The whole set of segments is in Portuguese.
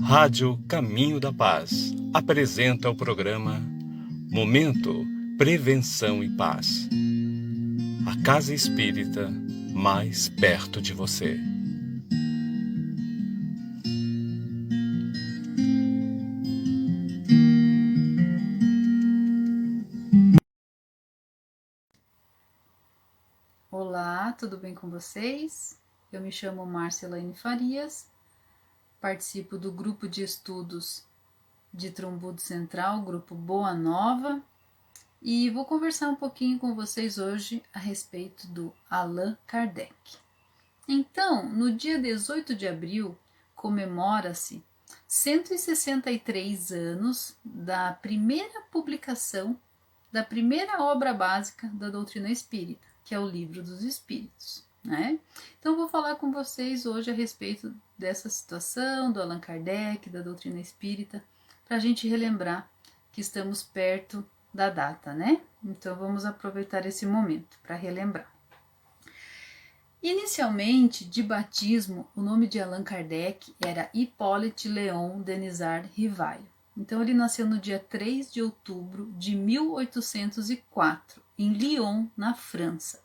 Rádio Caminho da Paz apresenta o programa Momento Prevenção e Paz. A Casa Espírita mais perto de você. Olá, tudo bem com vocês? Eu me chamo Marcelaine Farias, participo do grupo de estudos de Trombudo Central, grupo Boa Nova, e vou conversar um pouquinho com vocês hoje a respeito do Allan Kardec. Então, no dia 18 de abril, comemora-se 163 anos da primeira publicação da primeira obra básica da doutrina espírita, que é o Livro dos Espíritos, né? Então, vou falar com vocês hoje a respeito dessa situação, do Allan Kardec, da doutrina espírita, para a gente relembrar que estamos perto da data, né? Então, vamos aproveitar esse momento para relembrar. Inicialmente, de batismo, o nome de Allan Kardec era Hippolyte Léon Denisard Rivail. Então, ele nasceu no dia 3 de outubro de 1804, em Lyon, na França.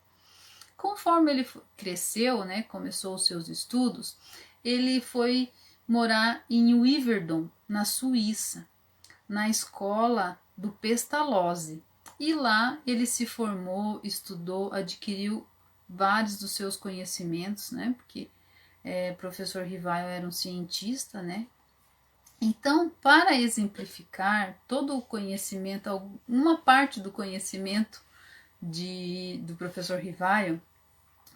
Conforme ele cresceu, né, começou os seus estudos, ele foi morar em Yverdon, na Suíça, na escola do Pestalozzi. E lá ele se formou, estudou, adquiriu vários dos seus conhecimentos, né, porque professor Rivail era um cientista, né. Então, para exemplificar todo o conhecimento, uma parte do conhecimento do professor Rivail,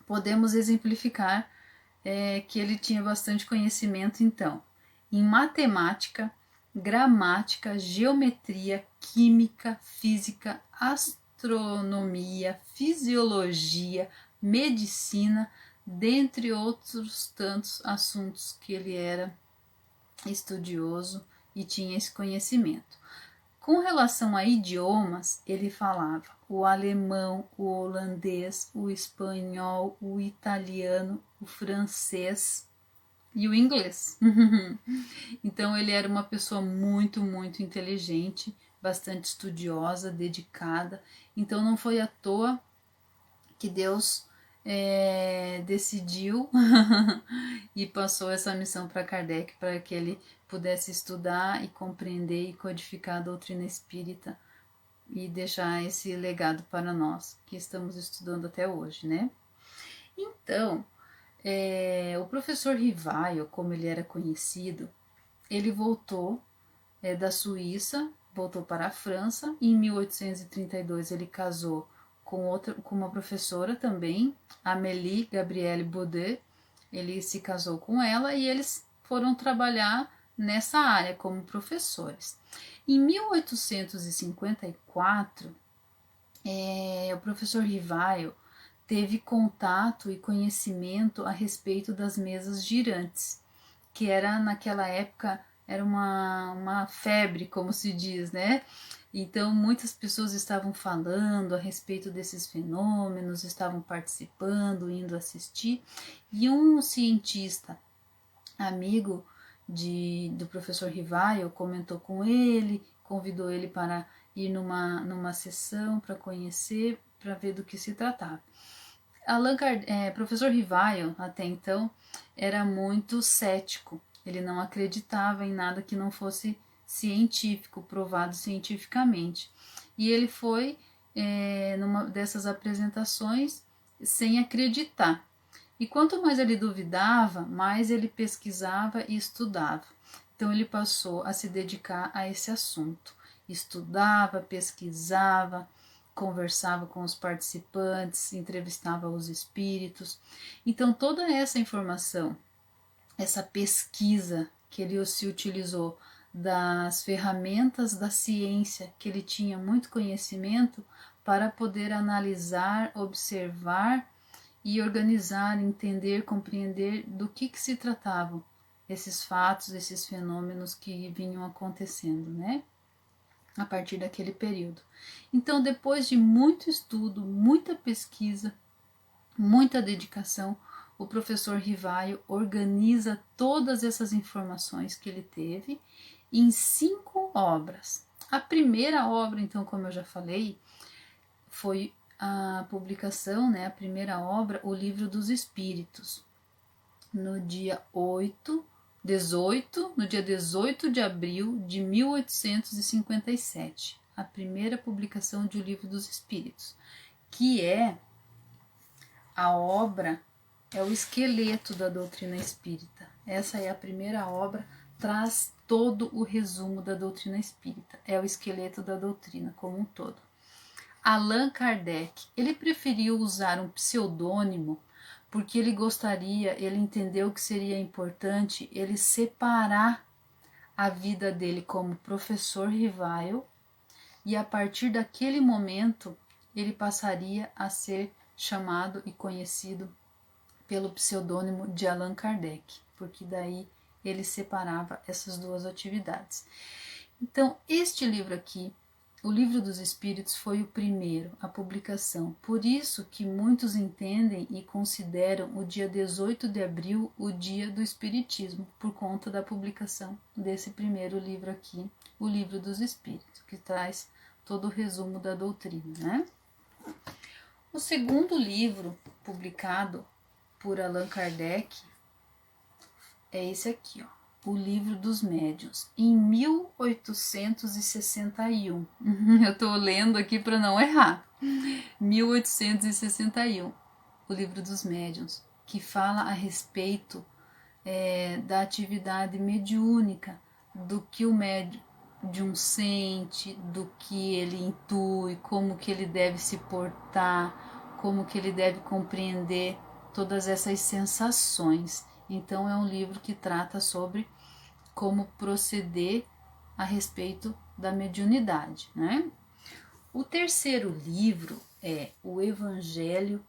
podemos exemplificar que ele tinha bastante conhecimento, então, em matemática, gramática, geometria, química, física, astronomia, fisiologia, medicina, dentre outros tantos assuntos que ele era estudioso e tinha esse conhecimento. Com relação a idiomas, ele falava o alemão, o holandês, o espanhol, o italiano, o francês e o inglês. Então ele era uma pessoa muito, muito inteligente, bastante estudiosa, dedicada. Então não foi à toa que Deus decidiu e passou essa missão para Kardec, para que ele pudesse estudar e compreender e codificar a doutrina espírita e deixar esse legado para nós, que estamos estudando até hoje, né? Então, o professor Rivail, como ele era conhecido, ele voltou da Suíça, voltou para a França, e em 1832 ele casou com uma professora também, Amélie Gabrielle Baudet. Ele se casou com ela e eles foram trabalhar nessa área como professores. Em 1854, o professor Rivail teve contato e conhecimento a respeito das mesas girantes, que era naquela época era uma febre, como se diz, né? Então muitas pessoas estavam falando a respeito desses fenômenos, estavam participando, indo assistir, e um cientista amigo do professor Rivail comentou com ele, convidou ele para ir numa sessão para conhecer, para ver do que se tratava. Professor Rivail, até então, era muito cético. Ele não acreditava em nada que não fosse científico, provado cientificamente. E ele foi numa dessas apresentações sem acreditar. E quanto mais ele duvidava, mais ele pesquisava e estudava. Então ele passou a se dedicar a esse assunto. Estudava, pesquisava, conversava com os participantes, entrevistava os espíritos. Então toda essa informação, essa pesquisa que ele se utilizou das ferramentas da ciência, que ele tinha muito conhecimento, para poder analisar, observar e organizar, entender, compreender do que se tratavam esses fatos, esses fenômenos que vinham acontecendo, né? A partir daquele período. Então, depois de muito estudo, muita pesquisa, muita dedicação, o professor Rivaio organiza todas essas informações que ele teve em 5 obras. A primeira obra, então, como eu já falei, foi a publicação, né, a primeira obra, o Livro dos Espíritos, no dia 18 de abril de 1857, a primeira publicação de O Livro dos Espíritos, que é a obra, é o esqueleto da doutrina espírita. Essa é a primeira obra, traz todo o resumo da doutrina espírita, é o esqueleto da doutrina como um todo. Allan Kardec, ele preferiu usar um pseudônimo porque ele entendeu que seria importante ele separar a vida dele como professor Rivaio, e a partir daquele momento ele passaria a ser chamado e conhecido pelo pseudônimo de Allan Kardec, porque daí ele separava essas duas atividades. Então, este livro aqui, o Livro dos Espíritos, foi o primeiro, a publicação. Por isso que muitos entendem e consideram o dia 18 de abril o dia do Espiritismo, por conta da publicação desse primeiro livro aqui, o Livro dos Espíritos, que traz todo o resumo da doutrina, né? O segundo livro publicado por Allan Kardec é esse aqui, ó, O Livro dos Médiuns, em 1861. Eu estou lendo aqui para não errar. 1861, O Livro dos Médiuns, que fala a respeito da atividade mediúnica, do que o médium sente, do que ele intui, como que ele deve se portar, como que ele deve compreender todas essas sensações. Então é um livro que trata sobre como proceder a respeito da mediunidade, né? O terceiro livro é o Evangelho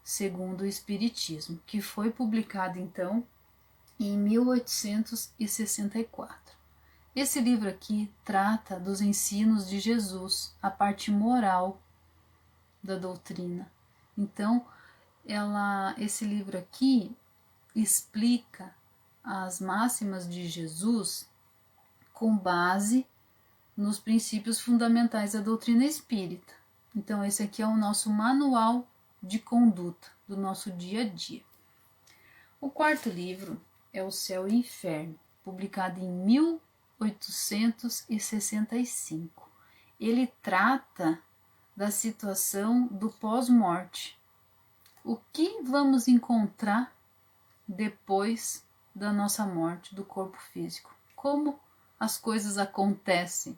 segundo o Espiritismo, que foi publicado então em 1864. Esse livro aqui trata dos ensinos de Jesus, a parte moral da doutrina. Então, esse livro aqui explica as máximas de Jesus com base nos princípios fundamentais da doutrina espírita. Então, esse aqui é o nosso manual de conduta do nosso dia a dia. O quarto livro é O Céu e o Inferno, publicado em 1865. Ele trata da situação do pós-morte. O que vamos encontrar depois da nossa morte, do corpo físico? Como as coisas acontecem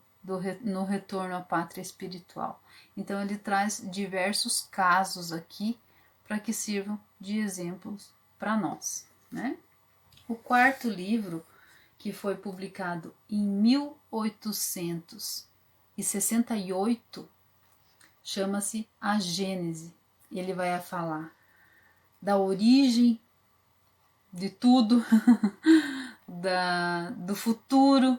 no retorno à pátria espiritual? Então ele traz diversos casos aqui para que sirvam de exemplos para nós, né? O quarto livro, que foi publicado em 1868, chama-se A Gênese. Ele vai falar da origem de tudo, do futuro,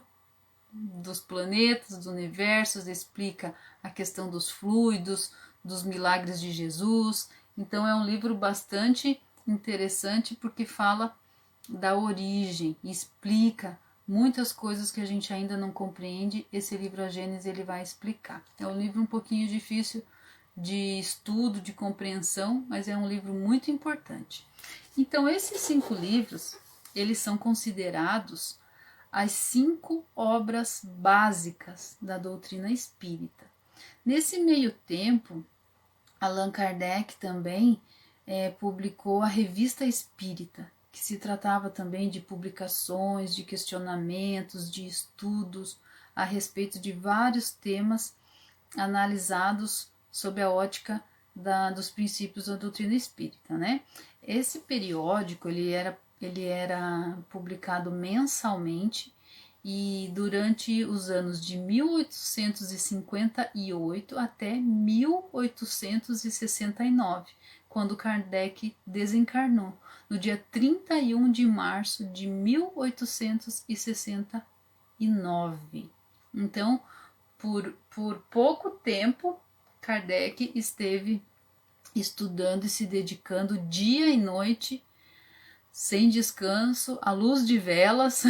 dos planetas, dos universos, explica a questão dos fluidos, dos milagres de Jesus. Então é um livro bastante interessante porque fala da origem, explica muitas coisas que a gente ainda não compreende. Esse livro, A Gênese, ele vai explicar. É um livro um pouquinho difícil de estudo, de compreensão, mas é um livro muito importante. Então, esses 5 livros, eles são considerados as 5 obras básicas da doutrina espírita. Nesse meio tempo, Allan Kardec também publicou a Revista Espírita, que se tratava também de publicações, de questionamentos, de estudos a respeito de vários temas analisados sob a ótica dos princípios da doutrina espírita, né? Esse periódico ele era publicado mensalmente e durante os anos de 1858 até 1869, quando Kardec desencarnou, no dia 31 de março de 1869. Então, por pouco tempo, Kardec esteve estudando e se dedicando dia e noite, sem descanso, à luz de velas,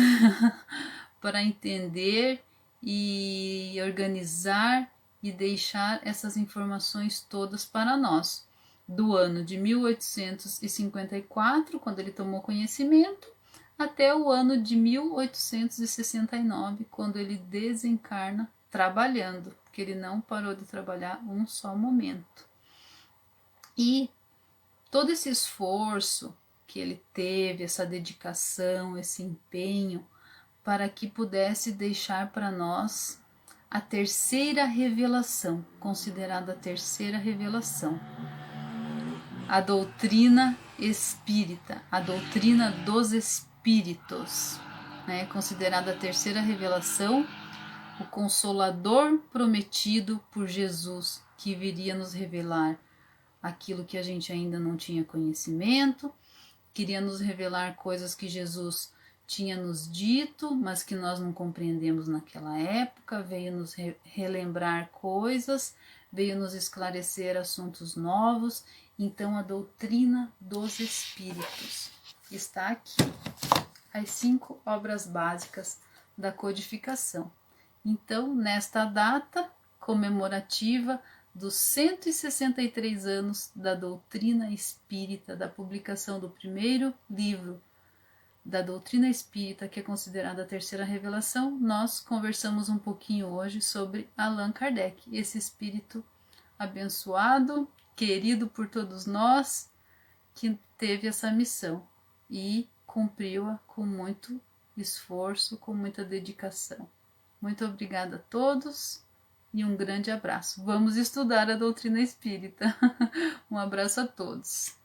para entender e organizar e deixar essas informações todas para nós. Do ano de 1854, quando ele tomou conhecimento, até o ano de 1869, quando ele desencarna trabalhando, porque ele não parou de trabalhar um só momento. E todo esse esforço que ele teve, essa dedicação, esse empenho, para que pudesse deixar para nós a terceira revelação, considerada a terceira revelação, a doutrina espírita, a doutrina dos espíritos, né? Considerada a terceira revelação, o Consolador prometido por Jesus, que viria nos revelar aquilo que a gente ainda não tinha conhecimento, queria nos revelar coisas que Jesus tinha nos dito, mas que nós não compreendemos naquela época, veio nos relembrar coisas, veio nos esclarecer assuntos novos. Então, a doutrina dos espíritos está aqui, as 5 obras básicas da codificação. Então, nesta data comemorativa dos 163 anos da doutrina espírita, da publicação do primeiro livro da doutrina espírita, que é considerada a terceira revelação, nós conversamos um pouquinho hoje sobre Allan Kardec, esse espírito abençoado, querido por todos nós, que teve essa missão e cumpriu-a com muito esforço, com muita dedicação. Muito obrigada a todos e um grande abraço. Vamos estudar a doutrina espírita. Um abraço a todos.